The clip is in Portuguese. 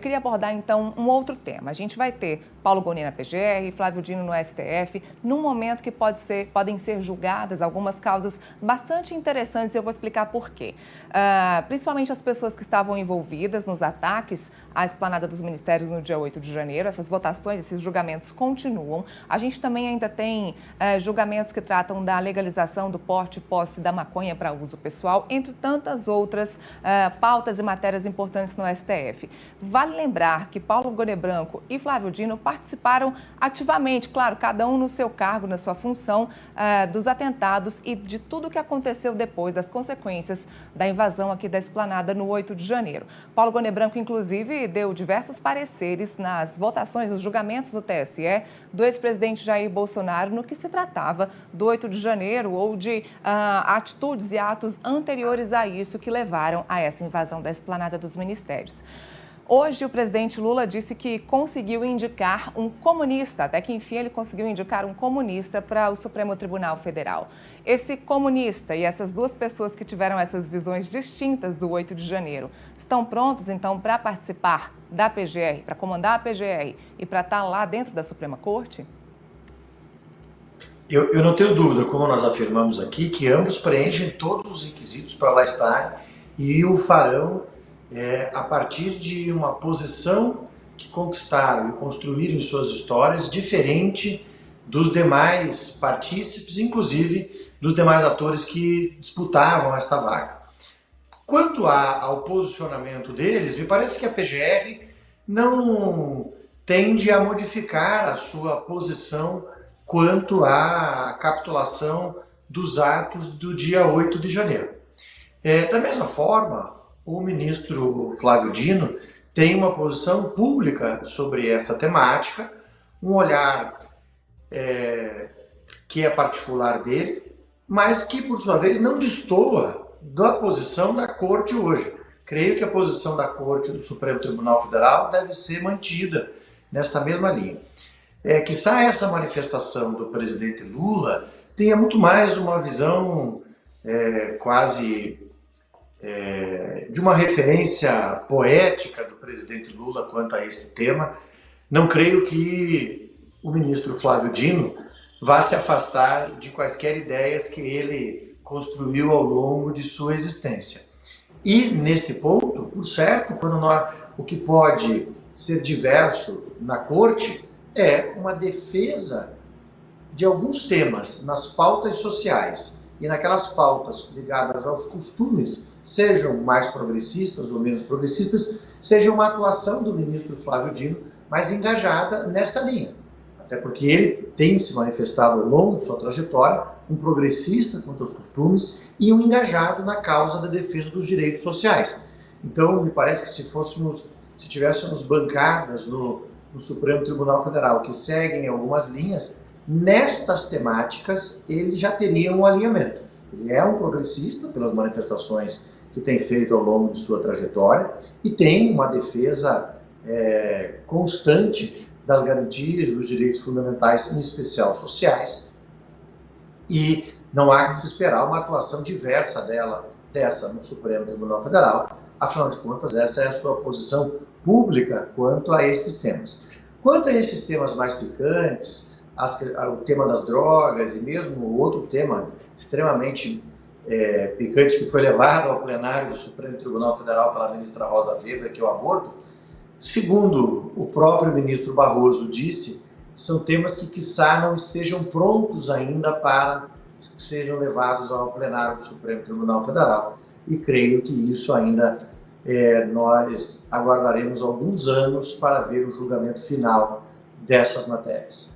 Queria abordar, então, um outro tema. A gente vai ter Paulo Gonet na PGR, Flávio Dino no STF, num momento que podem ser julgadas algumas causas bastante interessantes, e eu vou explicar por quê. Principalmente as pessoas que estavam envolvidas nos ataques à esplanada dos ministérios no dia 8 de janeiro. Essas votações, esses julgamentos continuam. A gente também ainda tem julgamentos que tratam da legalização do porte e posse da maconha para uso pessoal, entre tantas outras pautas e matérias importantes no STF. Vale lembrar que Paulo Gonet Branco e Flávio Dino participaram ativamente, claro, cada um no seu cargo, na sua função, dos atentados e de tudo o que aconteceu depois, das consequências da invasão aqui da esplanada no 8 de janeiro. Paulo Gonet Branco, inclusive, deu diversos pareceres nas votações, nos julgamentos do TSE do ex-presidente Jair Bolsonaro no que se tratava do 8 de janeiro ou de atitudes e atos anteriores a isso que levaram a essa invasão da esplanada dos ministérios. Hoje, o presidente Lula disse que conseguiu indicar um comunista, até que enfim ele conseguiu indicar um comunista para o Supremo Tribunal Federal. Esse comunista e essas duas pessoas que tiveram essas visões distintas do 8 de janeiro estão prontos, então, para participar da PGR, para comandar a PGR e para estar lá dentro da Suprema Corte? Eu não tenho dúvida, como nós afirmamos aqui, que ambos preenchem todos os requisitos para lá estar e o farão a partir de uma posição que conquistaram e construíram em suas histórias diferente dos demais partícipes, inclusive dos demais atores que disputavam esta vaga. Quanto ao posicionamento deles, me parece que a PGR não tende a modificar a sua posição quanto à capitulação dos atos do dia 8 de janeiro. Da mesma forma, o ministro Flávio Dino tem uma posição pública sobre essa temática, um olhar que é particular dele, mas que, por sua vez, não destoa da posição da Corte hoje. Creio que a posição da Corte do Supremo Tribunal Federal deve ser mantida nesta mesma linha. Quiçá essa manifestação do presidente Lula tenha muito mais uma visão quase de uma referência poética do presidente Lula quanto a esse tema. Não creio que o ministro Flávio Dino vá se afastar de quaisquer ideias que ele construiu ao longo de sua existência. E, neste ponto, por certo, o que pode ser diverso na Corte é uma defesa de alguns temas nas pautas sociais e naquelas pautas ligadas aos costumes, sejam mais progressistas ou menos progressistas, seja uma atuação do ministro Flávio Dino mais engajada nesta linha. Até porque ele tem se manifestado ao longo de sua trajetória um progressista quanto aos costumes e um engajado na causa da defesa dos direitos sociais. Então, me parece que se tivéssemos bancadas no Supremo Tribunal Federal que seguem algumas linhas, nestas temáticas ele já teria um alinhamento. Ele é um progressista pelas manifestações que tem feito ao longo de sua trajetória e tem uma defesa constante das garantias dos direitos fundamentais, em especial sociais, e não há que se esperar uma atuação diversa dessa no Supremo Tribunal Federal. Afinal de contas, essa é a sua posição pública quanto a esses temas. Quanto a esses temas mais picantes, o tema das drogas e mesmo outro tema extremamente picante que foi levado ao plenário do Supremo Tribunal Federal pela ministra Rosa Weber, que é o aborto, segundo o próprio ministro Barroso disse, são temas que quiçá não estejam prontos ainda para que sejam levados ao plenário do Supremo Tribunal Federal. E creio que isso ainda nós aguardaremos alguns anos para ver o julgamento final dessas matérias.